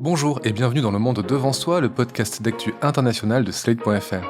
Bonjour et bienvenue dans Le Monde Devant Soi, le podcast d'actu international de Slate.fr.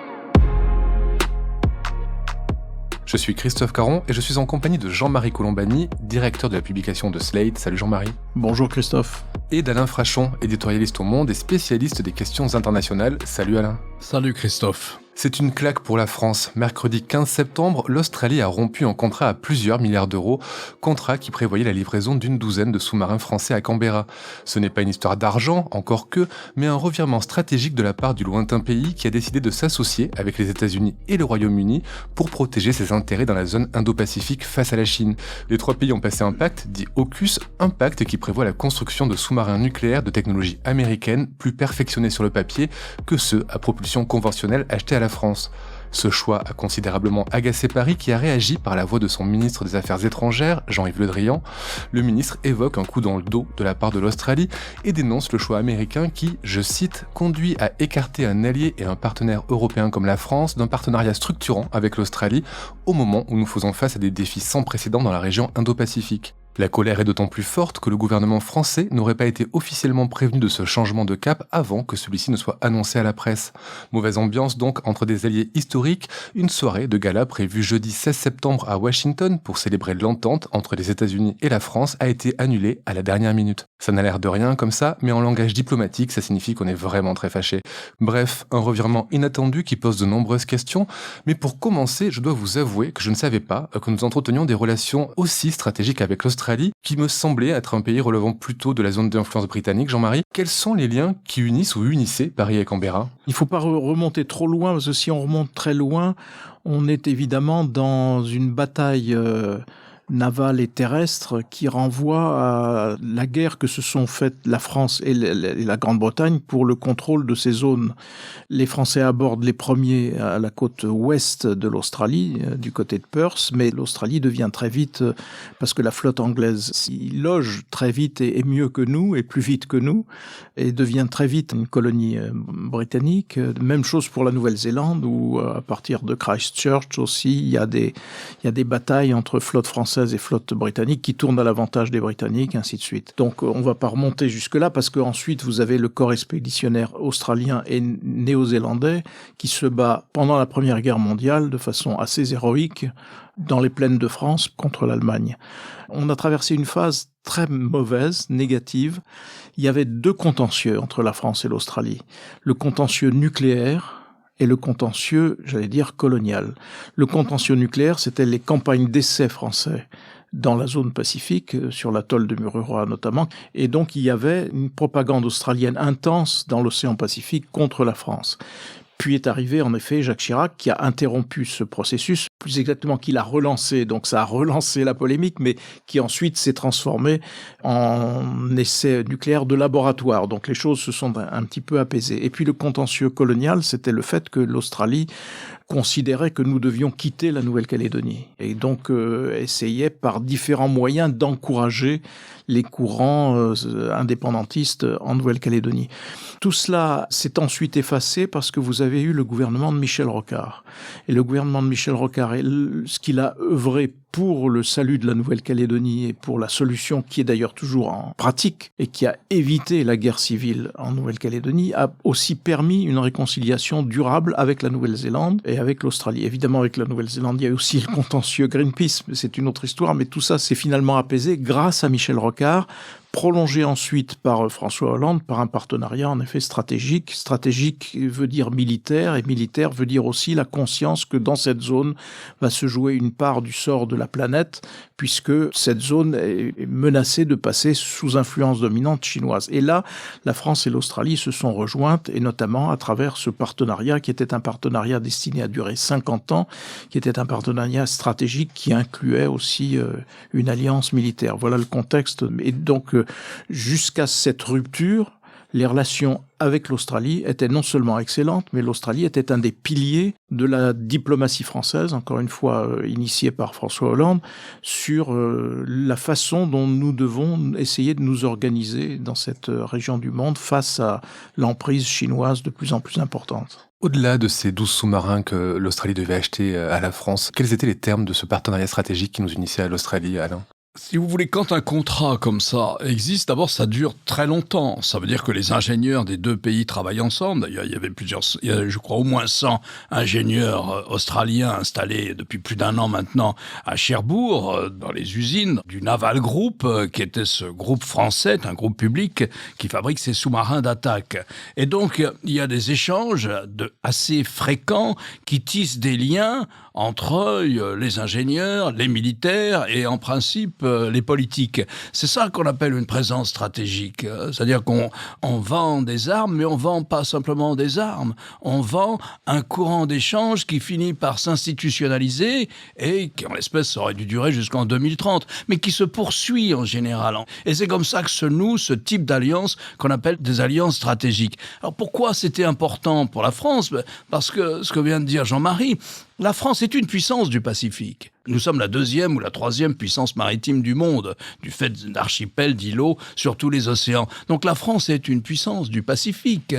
Je suis Christophe Caron et je suis en compagnie de Jean-Marie Colombani, directeur de la publication de Slate. Salut Jean-Marie. Bonjour Christophe. Et d'Alain Frachon, éditorialiste au Monde et spécialiste des questions internationales. Salut Alain. Salut Christophe. C'est une claque pour la France. Mercredi 15 septembre, l'Australie a rompu un contrat à plusieurs milliards d'euros, contrat qui prévoyait la livraison d'une douzaine de sous-marins français à Canberra. Ce n'est pas une histoire d'argent, encore que, mais un revirement stratégique de la part du lointain pays qui a décidé de s'associer avec les États-Unis et le Royaume-Uni pour protéger ses intérêts dans la zone Indo-Pacifique face à la Chine. Les trois pays ont passé un pacte, dit AUKUS, un pacte qui prévoit la construction de sous-marins nucléaires de technologie américaine plus perfectionnés sur le papier que ceux à propulsion conventionnelle achetés à la France. Ce choix a considérablement agacé Paris qui a réagi par la voix de son ministre des Affaires étrangères, Jean-Yves Le Drian. Le ministre évoque un coup dans le dos de la part de l'Australie et dénonce le choix américain qui, je cite, conduit à écarter un allié et un partenaire européen comme la France d'un partenariat structurant avec l'Australie au moment où nous faisons face à des défis sans précédent dans la région Indo-Pacifique. La colère est d'autant plus forte que le gouvernement français n'aurait pas été officiellement prévenu de ce changement de cap avant que celui-ci ne soit annoncé à la presse. Mauvaise ambiance donc entre des alliés historiques, une soirée de gala prévue jeudi 16 septembre à Washington pour célébrer l'entente entre les États-Unis et la France a été annulée à la dernière minute. Ça n'a l'air de rien comme ça, mais en langage diplomatique, ça signifie qu'on est vraiment très fâché. Bref, un revirement inattendu qui pose de nombreuses questions, mais pour commencer, je dois vous avouer que je ne savais pas que nous entretenions des relations aussi stratégiques avec l'Australie, qui me semblait être un pays relevant plutôt de la zone d'influence britannique. Jean-Marie, quels sont les liens qui unissent ou unissaient Paris et Canberra ? Il ne faut pas remonter trop loin, parce que si on remonte très loin, on est évidemment dans une bataille navale et terrestre qui renvoie à la guerre que se sont faites la France et la Grande-Bretagne pour le contrôle de ces zones. Les Français abordent les premiers à la côte ouest de l'Australie, du côté de Perth, mais l'Australie devient très vite, parce que la flotte anglaise s'y loge très vite et mieux que nous, et plus vite que nous, et devient très vite une colonie britannique. Même chose pour la Nouvelle-Zélande, où à partir de Christchurch aussi, il y a des batailles entre flotte française et flotte britannique qui tournent à l'avantage des Britanniques, ainsi de suite. Donc on ne va pas remonter jusque-là, parce qu'ensuite vous avez le corps expéditionnaire australien et néo-zélandais qui se bat pendant la Première Guerre mondiale de façon assez héroïque dans les plaines de France contre l'Allemagne. On a traversé une phase très mauvaise, négative. Il y avait deux contentieux entre la France et l'Australie. Le contentieux nucléaire et le contentieux, j'allais dire, colonial. Le contentieux nucléaire, c'était les campagnes d'essais français dans la zone Pacifique, sur l'atoll de Mururoa notamment, et donc il y avait une propagande australienne intense dans l'océan Pacifique contre la France. Puis est arrivé, en effet, Jacques Chirac, qui a interrompu ce processus, plus exactement qu'il a relancé, donc ça a relancé la polémique, mais qui ensuite s'est transformé en essai nucléaire de laboratoire. Donc les choses se sont un petit peu apaisées. Et puis le contentieux colonial, c'était le fait que l'Australie considérait que nous devions quitter la Nouvelle-Calédonie. Et donc essayait par différents moyens d'encourager les courants indépendantistes en Nouvelle-Calédonie. Tout cela s'est ensuite effacé parce que vous avez eu le gouvernement de Michel Rocard. Et le gouvernement de Michel Rocard, ce qu'il a œuvré pour le salut de la Nouvelle-Calédonie et pour la solution qui est d'ailleurs toujours en pratique et qui a évité la guerre civile en Nouvelle-Calédonie, a aussi permis une réconciliation durable avec la Nouvelle-Zélande et avec l'Australie. Évidemment, avec la Nouvelle-Zélande, il y a aussi le contentieux Greenpeace, mais c'est une autre histoire, mais tout ça s'est finalement apaisé grâce à Michel Rocard, prolongé ensuite par François Hollande, par un partenariat en effet stratégique. Stratégique veut dire militaire, et militaire veut dire aussi la conscience que dans cette zone va se jouer une part du sort de la planète, puisque cette zone est menacée de passer sous influence dominante chinoise. Et là, la France et l'Australie se sont rejointes, et notamment à travers ce partenariat qui était un partenariat destiné à durer 50 ans, qui était un partenariat stratégique qui incluait aussi une alliance militaire. Voilà le contexte. Et donc, jusqu'à cette rupture, les relations avec l'Australie étaient non seulement excellentes, mais l'Australie était un des piliers de la diplomatie française, encore une fois initiée par François Hollande, sur la façon dont nous devons essayer de nous organiser dans cette région du monde face à l'emprise chinoise de plus en plus importante. Au-delà de ces 12 sous-marins que l'Australie devait acheter à la France, quels étaient les termes de ce partenariat stratégique qui nous unissait à l'Australie, Alain ? Si vous voulez, quand un contrat comme ça existe, d'abord, ça dure très longtemps. Ça veut dire que les ingénieurs des deux pays travaillent ensemble. D'ailleurs, il y a, je crois, au moins 100 ingénieurs australiens installés depuis plus d'1 an maintenant à Cherbourg, dans les usines du Naval Group, qui était ce groupe français, un groupe public qui fabrique ces sous-marins d'attaque. Et donc, il y a des échanges assez fréquents qui tissent des liens entre les ingénieurs, les militaires et en principe les politiques. C'est ça qu'on appelle une présence stratégique. C'est-à-dire qu'on vend des armes, mais on vend pas simplement des armes. On vend un courant d'échange qui finit par s'institutionnaliser et qui, en l'espèce, aurait dû durer jusqu'en 2030, mais qui se poursuit en général. Et c'est comme ça que se noue ce type d'alliance qu'on appelle des alliances stratégiques. Alors pourquoi c'était important pour la France ? Parce que ce que vient de dire Jean-Marie, la France est une puissance du Pacifique. Nous sommes la 2e ou la 3e puissance maritime du monde, du fait d'archipels, d'îlots sur tous les océans. Donc la France est une puissance du Pacifique.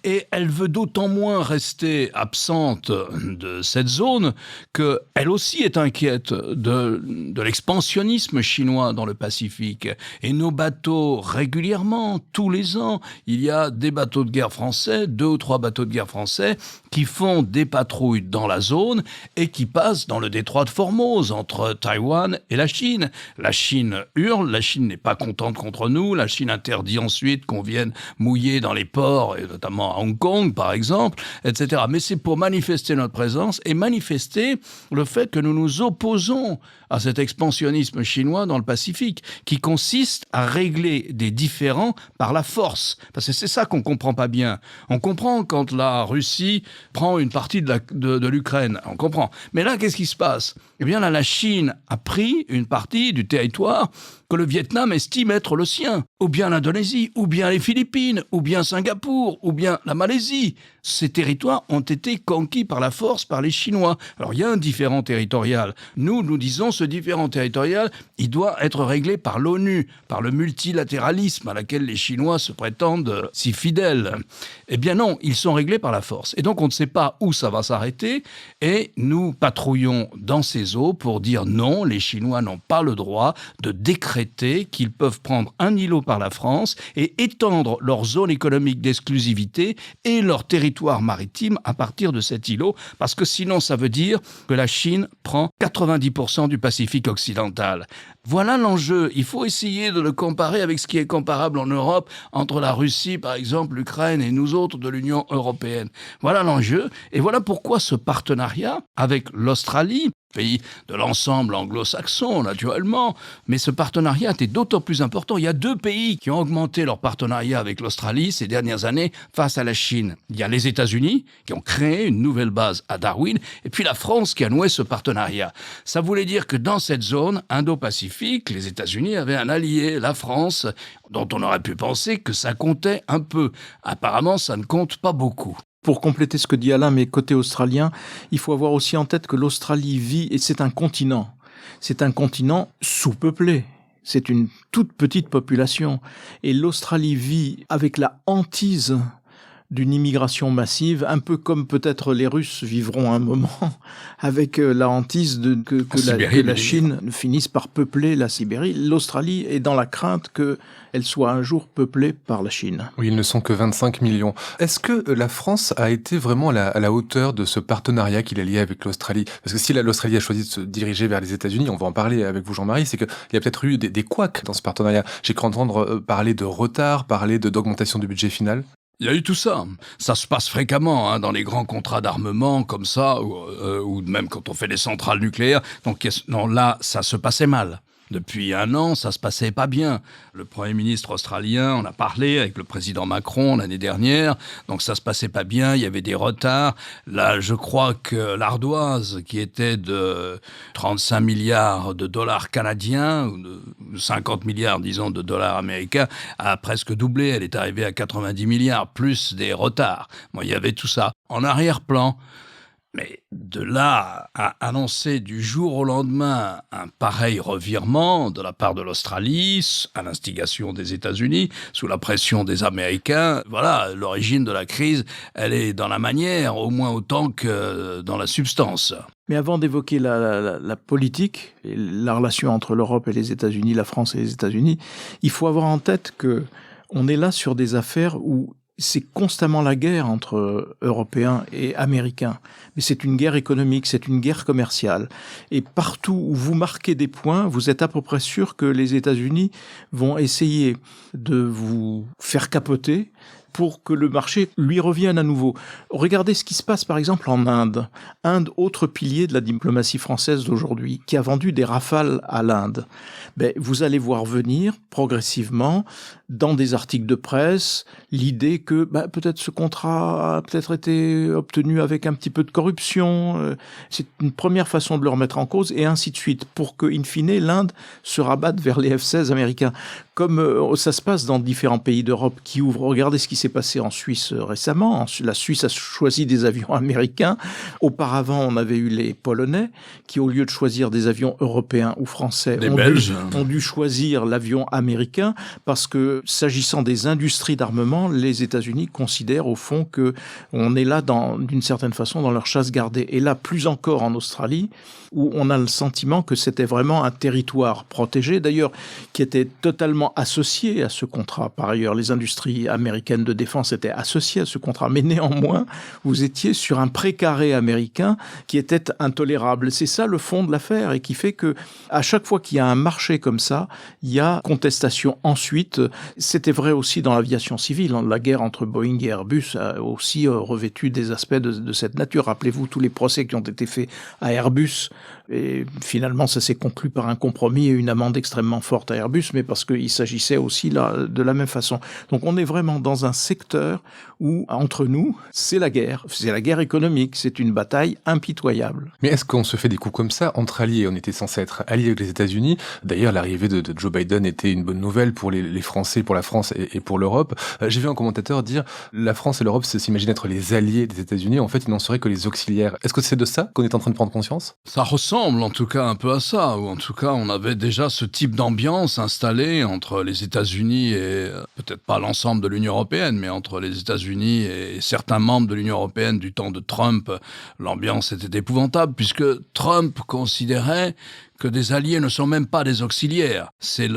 Et elle veut d'autant moins rester absente de cette zone qu'elle aussi est inquiète de l'expansionnisme chinois dans le Pacifique. Et nos bateaux, régulièrement, tous les ans, il y a des bateaux de guerre français, 2 ou 3 bateaux de guerre français, qui font des patrouilles dans la zone et qui passent dans le détroit de Formose, entre Taïwan et la Chine. La Chine hurle, la Chine n'est pas contente contre nous, la Chine interdit ensuite qu'on vienne mouiller dans les ports, et notamment à Hong Kong, par exemple, etc. Mais c'est pour manifester notre présence et manifester le fait que nous nous opposons à cet expansionnisme chinois dans le Pacifique, qui consiste à régler des différends par la force. Parce que c'est ça qu'on comprend pas bien. On comprend quand la Russie prend une partie de l'Ukraine. On comprend. Mais là, qu'est-ce qui se passe ? Eh bien là, la Chine a pris une partie du territoire que le Vietnam estime être le sien, ou bien l'Indonésie, ou bien les Philippines, ou bien Singapour, ou bien la Malaisie. Ces territoires ont été conquis par la force par les Chinois. Alors il y a un différend territorial. Nous disons ce différend territorial, il doit être réglé par l'ONU, par le multilatéralisme à laquelle les Chinois se prétendent si fidèles. Eh bien non, ils sont réglés par la force. Et donc on ne sait pas où ça va s'arrêter, et nous patrouillons dans ces eaux pour dire non, les Chinois n'ont pas le droit de décréter qu'ils peuvent prendre un îlot par la France et étendre leur zone économique d'exclusivité et leur territoire maritime à partir de cet îlot, parce que sinon ça veut dire que la Chine prend 90% du Pacifique occidental. Voilà l'enjeu. Il faut essayer de le comparer avec ce qui est comparable en Europe entre la Russie, par exemple, l'Ukraine et nous autres de l'Union européenne. Voilà l'enjeu et voilà pourquoi ce partenariat avec l'Australie, pays de l'ensemble anglo-saxon, naturellement, mais ce partenariat est d'autant plus important. Il y a 2 pays qui ont augmenté leur partenariat avec l'Australie ces dernières années face à la Chine. Il y a les États-Unis qui ont créé une nouvelle base à Darwin, et puis la France qui a noué ce partenariat. Ça voulait dire que dans cette zone Indo-Pacifique, les États-Unis avaient un allié, la France, dont on aurait pu penser que ça comptait un peu. Apparemment, ça ne compte pas beaucoup. Pour compléter ce que dit Alain, mais côté australien, il faut avoir aussi en tête que l'Australie vit, et c'est un continent. C'est un continent sous-peuplé. C'est une toute petite population. Et l'Australie vit avec la hantise d'une immigration massive, un peu comme peut-être les Russes vivront un moment, avec la hantise que la Chine finisse par peupler la Sibérie. L'Australie est dans la crainte qu'elle soit un jour peuplée par la Chine. Oui, ils ne sont que 25 millions. Est-ce que la France a été vraiment à la hauteur de ce partenariat qu'il a lié avec l'Australie ? Parce que si l'Australie a choisi de se diriger vers les États-Unis, on va en parler avec vous Jean-Marie, c'est qu'il y a peut-être eu des couacs dans ce partenariat. J'ai cru entendre parler de retard, parler d'augmentation du budget final. Il y a eu tout ça. Ça se passe fréquemment dans les grands contrats d'armement comme ça, ou même quand on fait des centrales nucléaires. Donc non, là, ça se passait mal. Depuis 1 an, ça se passait pas bien. Le Premier ministre australien en a parlé avec le président Macron l'année dernière, donc ça se passait pas bien, il y avait des retards. Là, je crois que l'ardoise, qui était de 35 milliards de dollars canadiens, ou de 50 milliards, disons, de dollars américains, a presque doublé. Elle est arrivée à 90 milliards, plus des retards. Bon, il y avait tout ça. En arrière-plan, Mais de là à annoncer du jour au lendemain un pareil revirement de la part de l'Australie, à l'instigation des États-Unis, sous la pression des Américains, voilà, l'origine de la crise, elle est dans la manière, au moins autant que dans la substance. Mais avant d'évoquer la politique, et la relation entre l'Europe et les États-Unis, la France et les États-Unis, il faut avoir en tête que on est là sur des affaires où c'est constamment la guerre entre Européens et Américains. Mais c'est une guerre économique, c'est une guerre commerciale. Et partout où vous marquez des points, vous êtes à peu près sûr que les États-Unis vont essayer de vous faire capoter pour que le marché lui revienne à nouveau. Regardez ce qui se passe par exemple en Inde. Inde, autre pilier de la diplomatie française d'aujourd'hui, qui a vendu des Rafales à l'Inde. Vous allez voir venir progressivement dans des articles de presse l'idée que peut-être ce contrat a peut-être été obtenu avec un petit peu de corruption. C'est une première façon de le remettre en cause et ainsi de suite pour que, in fine, l'Inde se rabatte vers les F-16 américains. Comme ça se passe dans différents pays d'Europe qui ouvrent. Regardez ce qui s'est passé en Suisse récemment. La Suisse a choisi des avions américains. Auparavant, on avait eu les Polonais qui, au lieu de choisir des avions européens ou français, ont dû choisir l'avion américain parce que, s'agissant des industries d'armement, les États-Unis considèrent au fond que on est là d'une certaine façon dans leur chasse gardée. Et là, plus encore en Australie, où on a le sentiment que c'était vraiment un territoire protégé, d'ailleurs, qui était totalement associé à ce contrat. Par ailleurs, les industries américaines de défense étaient associées à ce contrat, mais néanmoins, vous étiez sur un précaré américain qui était intolérable. C'est ça le fond de l'affaire et qui fait que à chaque fois qu'il y a un marché comme ça, il y a contestation ensuite. C'était vrai aussi dans l'aviation civile. La guerre entre Boeing et Airbus a aussi revêtu des aspects de cette nature. Rappelez-vous tous les procès qui ont été faits à Airbus. Et finalement, ça s'est conclu par un compromis et une amende extrêmement forte à Airbus, mais parce qu'il s'agissait aussi là, de la même façon. Donc on est vraiment dans un secteur où, entre nous, c'est la guerre économique, c'est une bataille impitoyable. Mais est-ce qu'on se fait des coups comme ça entre alliés? On était censé être alliés avec les États-Unis. D'ailleurs, l'arrivée de Joe Biden était une bonne nouvelle pour les Français, pour la France et pour l'Europe. J'ai vu un commentateur dire la France et l'Europe s'imaginent être les alliés des États-Unis. En fait, ils n'en seraient que les auxiliaires. Est-ce que c'est de ça qu'on est en train de prendre conscience? Ça ressemble en tout cas un peu à ça, ou en tout cas on avait déjà ce type d'ambiance installée entre les États-Unis et peut-être pas l'ensemble de l'Union européenne, mais entre les États-Unis et certains membres de l'Union européenne du temps de Trump. L'ambiance était épouvantable puisque Trump considérait que des alliés ne sont même pas des auxiliaires. C'est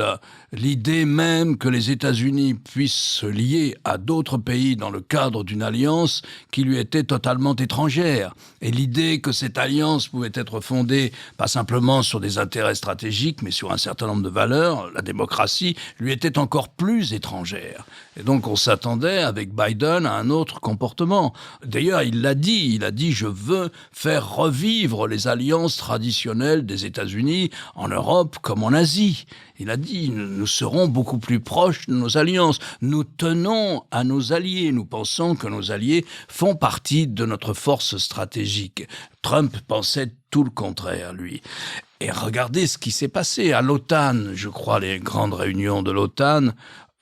l'idée même que les États-Unis puissent se lier à d'autres pays dans le cadre d'une alliance qui lui était totalement étrangère. Et l'idée que cette alliance pouvait être fondée pas simplement sur des intérêts stratégiques, mais sur un certain nombre de valeurs, la démocratie, lui était encore plus étrangère. Et donc on s'attendait avec Biden à un autre comportement. D'ailleurs, il l'a dit, je veux faire revivre les alliances traditionnelles des États-Unis en Europe comme en Asie. Il a dit, nous serons beaucoup plus proches de nos alliances. Nous tenons à nos alliés. Nous pensons que nos alliés font partie de notre force stratégique. Trump pensait tout le contraire, lui. Et regardez ce qui s'est passé à l'OTAN. Je crois les grandes réunions de l'OTAN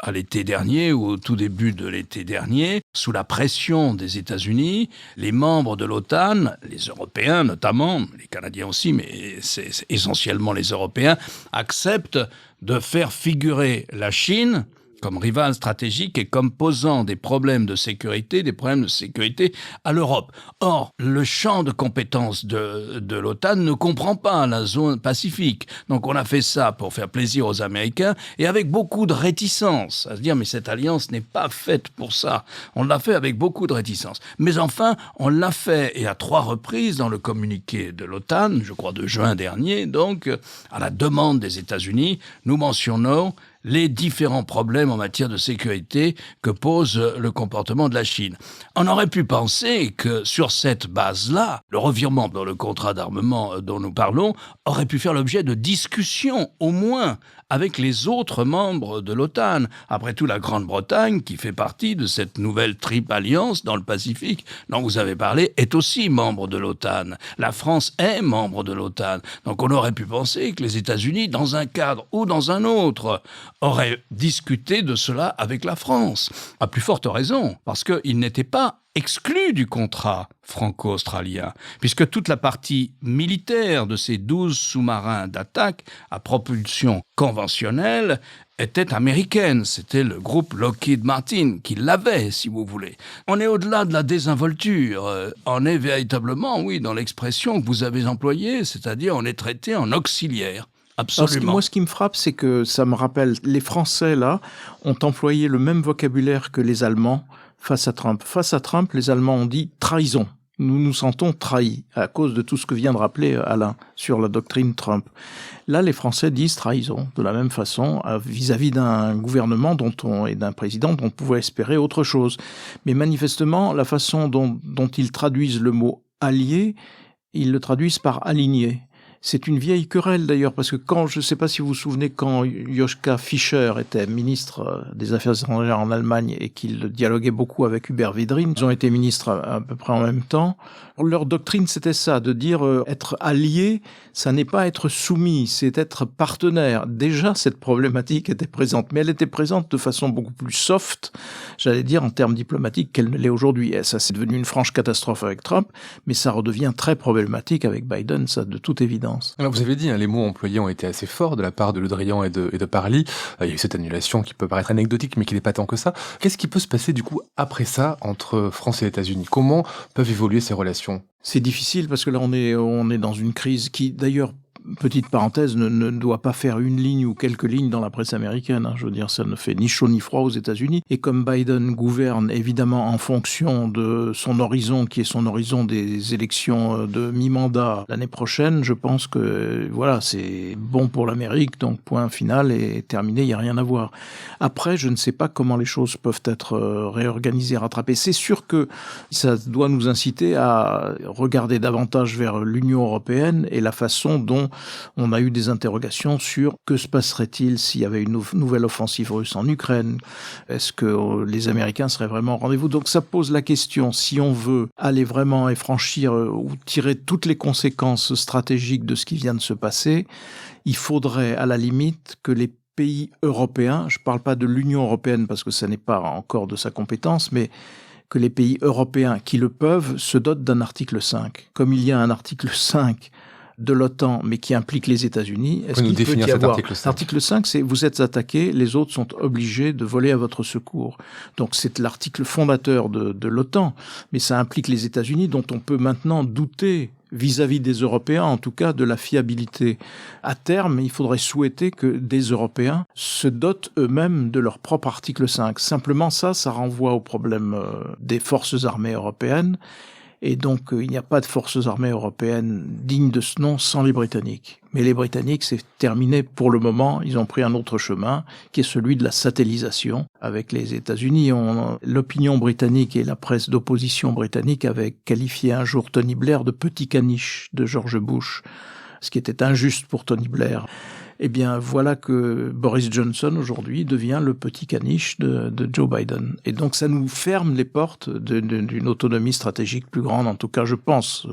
à l'été dernier ou au tout début de l'été dernier, sous la pression des États-Unis, les membres de l'OTAN, les Européens notamment, les Canadiens aussi, mais c'est essentiellement les Européens, acceptent de faire figurer la Chine comme rival stratégique et comme posant des problèmes de sécurité à l'Europe. Or, le champ de compétences de l'OTAN ne comprend pas la zone Pacifique. Donc on a fait ça pour faire plaisir aux Américains et avec beaucoup de réticence. À se dire, mais cette alliance n'est pas faite pour ça. On l'a fait avec beaucoup de réticence. Mais enfin, on l'a fait, et à 3 reprises dans le communiqué de l'OTAN, je crois de juin dernier, donc, à la demande des États-Unis, nous mentionnons les différents problèmes en matière de sécurité que pose le comportement de la Chine. On aurait pu penser que sur cette base-là, le revirement dans le contrat d'armement dont nous parlons aurait pu faire l'objet de discussions, au moins, avec les autres membres de l'OTAN. Après tout, la Grande-Bretagne, qui fait partie de cette nouvelle triple alliance dans le Pacifique, dont vous avez parlé, est aussi membre de l'OTAN. La France est membre de l'OTAN. Donc on aurait pu penser que les États-Unis, dans un cadre ou dans un autre, auraient discuté de cela avec la France. À plus forte raison, parce qu'ils n'étaient pas exclus du contrat franco-australien, puisque toute la partie militaire de ces 12 sous-marins d'attaque à propulsion conventionnelle était américaine. C'était le groupe Lockheed Martin qui l'avait, si vous voulez. On est au-delà de la désinvolture. On est véritablement, oui, dans l'expression que vous avez employée, c'est-à-dire on est traité en auxiliaire. Absolument. Moi, ce qui me frappe, c'est que ça me rappelle, les Français, là, ont employé le même vocabulaire que les Allemands face à Trump. Face à Trump, les Allemands ont dit « trahison ». Nous nous sentons trahis à cause de tout ce que vient de rappeler Alain sur la doctrine Trump. Là, les Français disent trahison de la même façon vis-à-vis d'un gouvernement et d'un président dont on pouvait espérer autre chose. Mais manifestement, la façon dont ils traduisent le mot allié, ils le traduisent par aligné. C'est une vieille querelle d'ailleurs, parce que je ne sais pas si vous vous souvenez, quand Joschka Fischer était ministre des Affaires étrangères en Allemagne et qu'il dialoguait beaucoup avec Hubert Védrine, ils ont été ministres à peu près en même temps. Leur doctrine, c'était ça, de dire être allié, ça n'est pas être soumis, c'est être partenaire. Déjà, cette problématique était présente, mais elle était présente de façon beaucoup plus soft, j'allais dire, en termes diplomatiques qu'elle ne l'est aujourd'hui. Et ça, c'est devenu une franche catastrophe avec Trump, mais ça redevient très problématique avec Biden, ça, de toute évidence. Alors, vous avez dit, les mots employés ont été assez forts de la part de Le Drian et de Parly. Il y a eu cette annulation qui peut paraître anecdotique, mais qui n'est pas tant que ça. Qu'est-ce qui peut se passer, du coup, après ça, entre France et États-Unis? Comment peuvent évoluer ces relations? C'est difficile parce que là, on est dans une crise qui, d'ailleurs, petite parenthèse, ne doit pas faire une ligne ou quelques lignes dans la presse américaine. Je veux dire, ça ne fait ni chaud ni froid aux États-Unis. Et comme Biden gouverne évidemment en fonction de son horizon, qui est son horizon des élections de mi-mandat l'année prochaine, je pense que voilà, c'est bon pour l'Amérique. Donc point final et terminé, il n'y a rien à voir. Après, je ne sais pas comment les choses peuvent être réorganisées, rattrapées. C'est sûr que ça doit nous inciter à regarder davantage vers l'Union européenne et la façon dont on a eu des interrogations sur que se passerait-il s'il y avait une nouvelle offensive russe en Ukraine. Est-ce que les Américains seraient vraiment au rendez-vous? Donc ça pose la question, si on veut aller vraiment et franchir ou tirer toutes les conséquences stratégiques de ce qui vient de se passer, il faudrait à la limite que les pays européens, je ne parle pas de l'Union européenne parce que ça n'est pas encore de sa compétence, mais que les pays européens qui le peuvent se dotent d'un article 5. Comme il y a un article 5 de l'OTAN, mais qui implique les États-Unis, est-ce qu'il peut y avoir... L'article 5, c'est vous êtes attaqué, les autres sont obligés de voler à votre secours. Donc c'est l'article fondateur de l'OTAN, mais ça implique les États-Unis, dont on peut maintenant douter vis-à-vis des Européens, en tout cas de la fiabilité. À terme, il faudrait souhaiter que des Européens se dotent eux-mêmes de leur propre article 5. Simplement ça renvoie au problème des forces armées européennes. Et donc, il n'y a pas de forces armées européennes dignes de ce nom sans les Britanniques. Mais les Britanniques, c'est terminé pour le moment. Ils ont pris un autre chemin, qui est celui de la satellisation avec les États-Unis. L'opinion britannique et la presse d'opposition britannique avaient qualifié un jour Tony Blair de petit caniche de George Bush, ce qui était injuste pour Tony Blair. Eh bien, voilà que Boris Johnson, aujourd'hui, devient le petit caniche de Joe Biden. Et donc, ça nous ferme les portes d'une autonomie stratégique plus grande, en tout cas, je pense.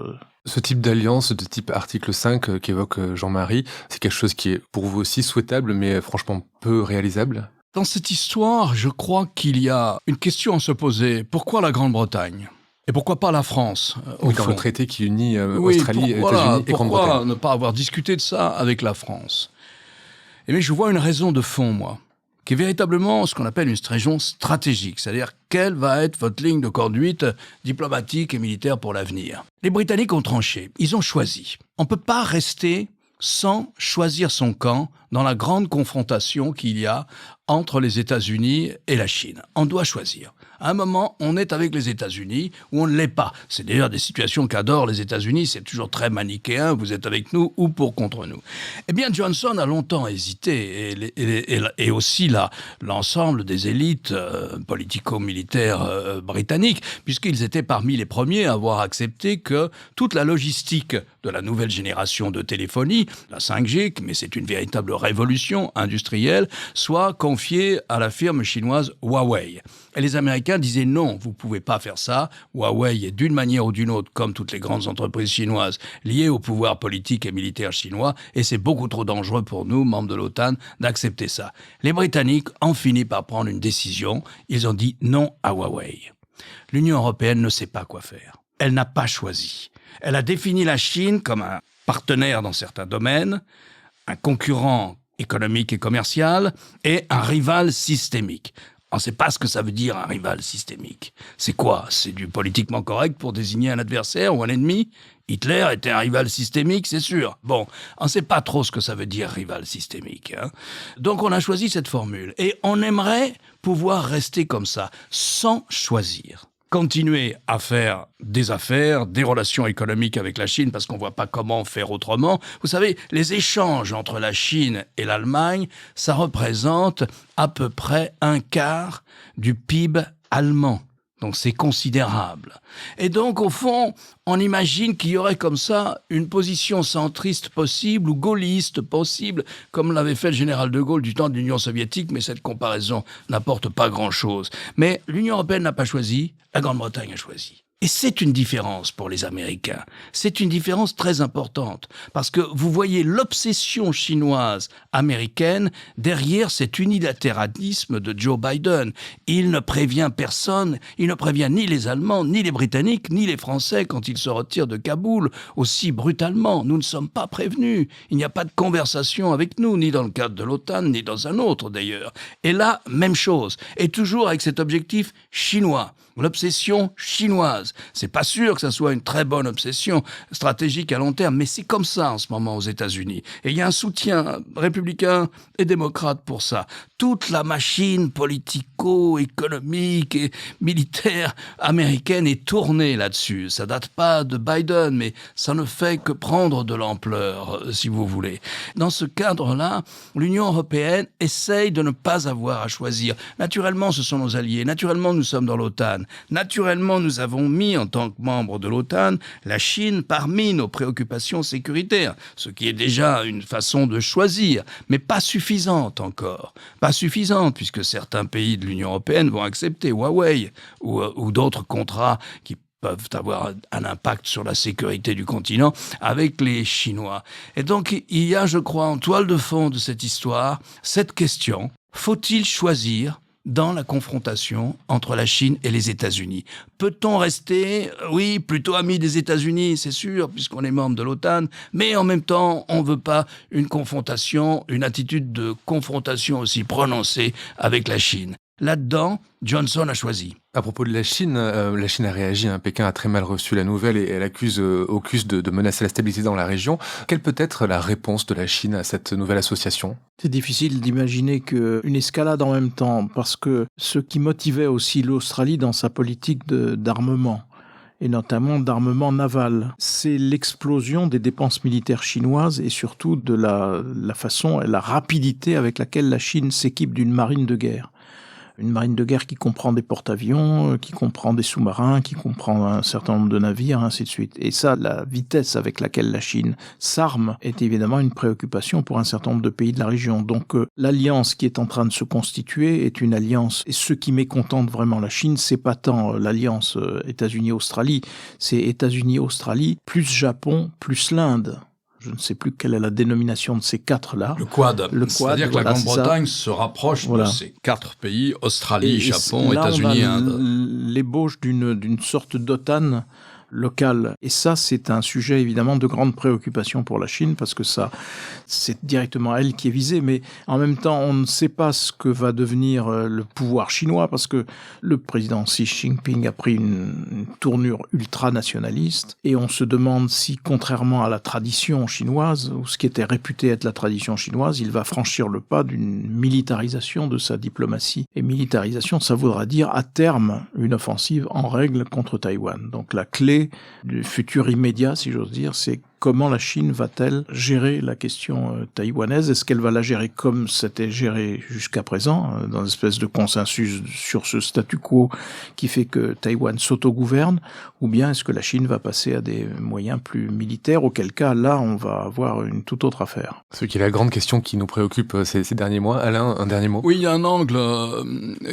Ce type d'alliance, de type article 5 qu'évoque Jean-Marie, c'est quelque chose qui est pour vous aussi souhaitable, mais franchement peu réalisable? Dans cette histoire, je crois qu'il y a une question à se poser. Pourquoi la Grande-Bretagne ? Et pourquoi pas la France Oui, dans le traité qui unit Australie, États-Unis et Grande-Bretagne. Pourquoi ne pas avoir discuté de ça avec la France ? Eh bien, je vois une raison de fond, moi, qui est véritablement ce qu'on appelle une raison stratégique, c'est-à-dire quelle va être votre ligne de conduite diplomatique et militaire pour l'avenir. Les Britanniques ont tranché, ils ont choisi. On ne peut pas rester sans choisir son camp dans la grande confrontation qu'il y a entre les États-Unis et la Chine. On doit choisir. À un moment, on est avec les États-Unis ou on ne l'est pas. C'est d'ailleurs des situations qu'adorent les États-Unis, c'est toujours très manichéen, vous êtes avec nous ou contre nous. Eh bien, Johnson a longtemps hésité, et aussi l'ensemble des élites politico-militaires britanniques, puisqu'ils étaient parmi les premiers à avoir accepté que toute la logistique de la nouvelle génération de téléphonie, la 5G, mais c'est une véritable révolution industrielle, soit confiée à la firme chinoise Huawei. Et les Américains disaient non, vous ne pouvez pas faire ça. Huawei est d'une manière ou d'une autre, comme toutes les grandes entreprises chinoises, liées au pouvoir politique et militaire chinois, et c'est beaucoup trop dangereux pour nous, membres de l'OTAN, d'accepter ça. Les Britanniques ont fini par prendre une décision. Ils ont dit non à Huawei. L'Union européenne ne sait pas quoi faire. Elle n'a pas choisi. Elle a défini la Chine comme un partenaire dans certains domaines, un concurrent économique et commercial et un rival systémique. On ne sait pas ce que ça veut dire un rival systémique. C'est quoi? C'est du politiquement correct pour désigner un adversaire ou un ennemi? Hitler était un rival systémique, c'est sûr. Bon, on ne sait pas trop ce que ça veut dire rival systémique. Donc on a choisi cette formule. Et on aimerait pouvoir rester comme ça, sans choisir. Continuer à faire des affaires, des relations économiques avec la Chine, parce qu'on ne voit pas comment faire autrement. Vous savez, les échanges entre la Chine et l'Allemagne, ça représente à peu près 1/4 du PIB allemand. Donc c'est considérable. Et donc au fond, on imagine qu'il y aurait comme ça une position centriste possible ou gaulliste possible, comme l'avait fait le général de Gaulle du temps de l'Union soviétique, mais cette comparaison n'apporte pas grand-chose. Mais l'Union européenne n'a pas choisi, la Grande-Bretagne a choisi. Et c'est une différence pour les Américains. C'est une différence très importante. Parce que vous voyez l'obsession chinoise américaine derrière cet unilatéralisme de Joe Biden. Il ne prévient personne, il ne prévient ni les Allemands, ni les Britanniques, ni les Français quand ils se retirent de Kaboul aussi brutalement. Nous ne sommes pas prévenus. Il n'y a pas de conversation avec nous, ni dans le cadre de l'OTAN, ni dans un autre d'ailleurs. Et là, même chose. Et toujours avec cet objectif chinois. L'obsession chinoise. C'est pas sûr que ça soit une très bonne obsession stratégique à long terme, mais c'est comme ça en ce moment aux États-Unis. Et il y a un soutien républicain et démocrate pour ça. Toute la machine politico-économique et militaire américaine est tournée là-dessus. Ça date pas de Biden, mais ça ne fait que prendre de l'ampleur, si vous voulez. Dans ce cadre-là, l'Union européenne essaye de ne pas avoir à choisir. Naturellement, ce sont nos alliés. Naturellement, nous sommes dans l'OTAN. Naturellement, nous avons mis, en tant que membre de l'OTAN, la Chine parmi nos préoccupations sécuritaires, ce qui est déjà une façon de choisir, mais pas suffisante encore. Pas suffisante, puisque certains pays de l'Union européenne vont accepter Huawei ou d'autres contrats qui peuvent avoir un impact sur la sécurité du continent avec les Chinois. Et donc, il y a, je crois, en toile de fond de cette histoire, cette question, faut-il choisir dans la confrontation entre la Chine et les États-Unis? Peut-on rester, oui, plutôt amis des États-Unis, c'est sûr, puisqu'on est membre de l'OTAN, mais en même temps, on ne veut pas une confrontation, une attitude de confrontation aussi prononcée avec la Chine. Là-dedans, Johnson a choisi. À propos de la Chine a réagi. Pékin a très mal reçu la nouvelle et elle accuse de menacer la stabilité dans la région. Quelle peut être la réponse de la Chine à cette nouvelle association? C'est difficile d'imaginer qu'une escalade en même temps, parce que ce qui motivait aussi l'Australie dans sa politique d'armement, et notamment d'armement naval, c'est l'explosion des dépenses militaires chinoises et surtout de la façon et la rapidité avec laquelle la Chine s'équipe d'une marine de guerre. Une marine de guerre qui comprend des porte-avions, qui comprend des sous-marins, qui comprend un certain nombre de navires, ainsi de suite. Et ça, la vitesse avec laquelle la Chine s'arme est évidemment une préoccupation pour un certain nombre de pays de la région. Donc l'alliance qui est en train de se constituer est une alliance. Et ce qui mécontente vraiment la Chine, c'est pas tant l'alliance États-Unis-Australie, c'est États-Unis-Australie plus Japon plus l'Inde. Je ne sais plus quelle est la dénomination de ces quatre-là. Le Quad. C'est-à-dire que la Grande-Bretagne se rapproche de ces 4 pays, Australie, Japon, États-Unis, Inde. L'ébauche d'une sorte d'OTAN locale. Et ça, c'est un sujet évidemment de grande préoccupation pour la Chine, parce que ça, c'est directement elle qui est visée. Mais en même temps, on ne sait pas ce que va devenir le pouvoir chinois, parce que le président Xi Jinping a pris une tournure ultra-nationaliste. Et on se demande si, contrairement à la tradition chinoise, ou ce qui était réputé être la tradition chinoise, il va franchir le pas d'une militarisation de sa diplomatie. Et militarisation, ça voudra dire à terme une offensive en règle contre Taïwan. Donc la clé du futur immédiat, si j'ose dire, c'est comment la Chine va-t-elle gérer la question taïwanaise? Est-ce qu'elle va la gérer comme c'était géré jusqu'à présent, dans une espèce de consensus sur ce statu quo qui fait que Taïwan s'autogouverne, ou bien est-ce que la Chine va passer à des moyens plus militaires, auquel cas, là, on va avoir une toute autre affaire? Ce qui est la grande question qui nous préoccupe ces derniers mois. Alain, un dernier mot? Oui, il y a un angle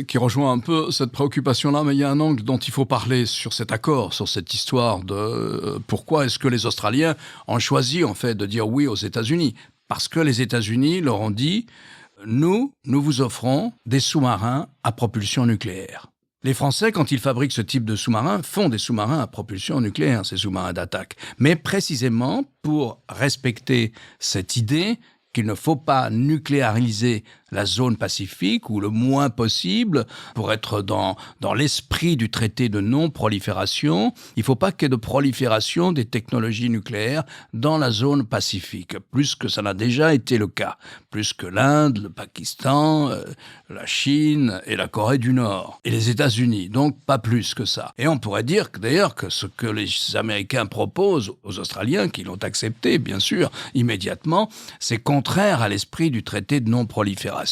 qui rejoint un peu cette préoccupation-là, mais il y a un angle dont il faut parler sur cet accord, sur cette histoire de pourquoi est-ce que les Australiens ont choisi en fait de dire oui aux États-Unis. Parce que les États-Unis leur ont dit « Nous vous offrons des sous-marins à propulsion nucléaire ». Les Français, quand ils fabriquent ce type de sous-marins, font des sous-marins à propulsion nucléaire, ces sous-marins d'attaque. Mais précisément pour respecter cette idée qu'il ne faut pas nucléariser la zone Pacifique, ou le moins possible, pour être dans l'esprit du traité de non-prolifération. Il ne faut pas qu'il y ait de prolifération des technologies nucléaires dans la zone Pacifique, plus que ça n'a déjà été le cas, plus que l'Inde, le Pakistan, la Chine et la Corée du Nord, et les États-Unis, donc pas plus que ça. Et on pourrait dire d'ailleurs que ce que les Américains proposent aux Australiens, qui l'ont accepté bien sûr immédiatement, c'est contraire à l'esprit du traité de non-prolifération.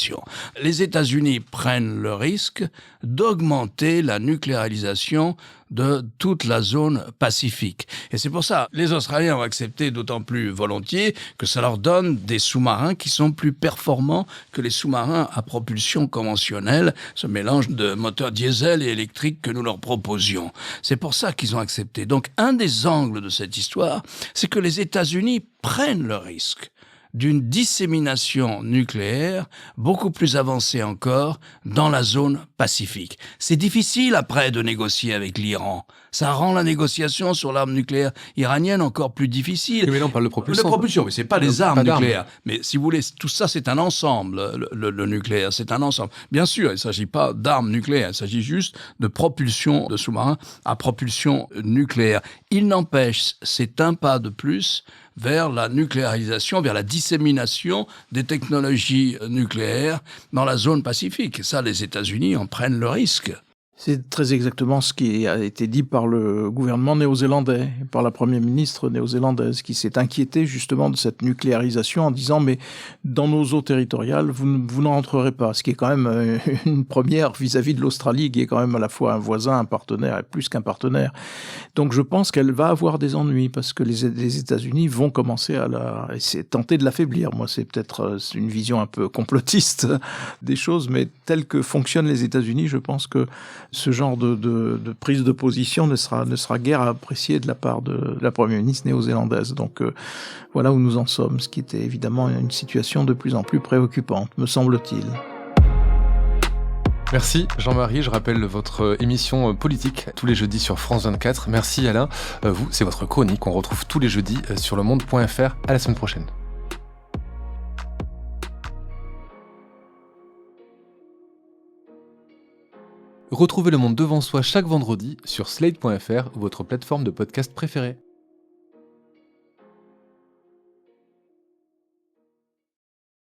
Les États-Unis prennent le risque d'augmenter la nucléarisation de toute la zone Pacifique. Et c'est pour ça, les Australiens ont accepté d'autant plus volontiers que ça leur donne des sous-marins qui sont plus performants que les sous-marins à propulsion conventionnelle, ce mélange de moteurs diesel et électriques que nous leur proposions. C'est pour ça qu'ils ont accepté. Donc, un des angles de cette histoire, c'est que les États-Unis prennent le risque d'une dissémination nucléaire beaucoup plus avancée encore dans la zone Pacifique. C'est difficile après de négocier avec l'Iran. Ça rend la négociation sur l'arme nucléaire iranienne encore plus difficile. Mais là, on parle de propulsion. De propulsion, mais c'est pas les armes pas d'armes. nucléaires. Mais si vous voulez, tout ça, c'est un ensemble. Le nucléaire, c'est un ensemble. Bien sûr, il ne s'agit pas d'armes nucléaires. Il s'agit juste de propulsion de sous-marins à propulsion nucléaire. Il n'empêche, c'est un pas de plus vers la nucléarisation, vers la dissémination des technologies nucléaires dans la zone Pacifique. Et ça, les États-Unis en prennent le risque. C'est très exactement ce qui a été dit par le gouvernement néo-zélandais, par la première ministre néo-zélandaise, qui s'est inquiétée justement de cette nucléarisation en disant « mais dans nos eaux territoriales, vous n'en rentrerez pas », ce qui est quand même une première vis-à-vis de l'Australie, qui est quand même à la fois un voisin, un partenaire et plus qu'un partenaire. Donc je pense qu'elle va avoir des ennuis parce que les États-Unis vont commencer à tenter de l'affaiblir. Moi, c'est peut-être une vision un peu complotiste des choses, mais telles que fonctionnent les États-Unis, je pense que ce genre de prise de position ne sera guère apprécié de la part de la première ministre néo-zélandaise. Donc voilà où nous en sommes, ce qui était évidemment une situation de plus en plus préoccupante, me semble-t-il. Merci Jean-Marie, je rappelle votre émission politique tous les jeudis sur France 24. Merci Alain, vous, c'est votre chronique, on retrouve tous les jeudis sur lemonde.fr. À la semaine prochaine. Retrouvez Le Monde devant soi chaque vendredi sur slate.fr, votre plateforme de podcast préférée.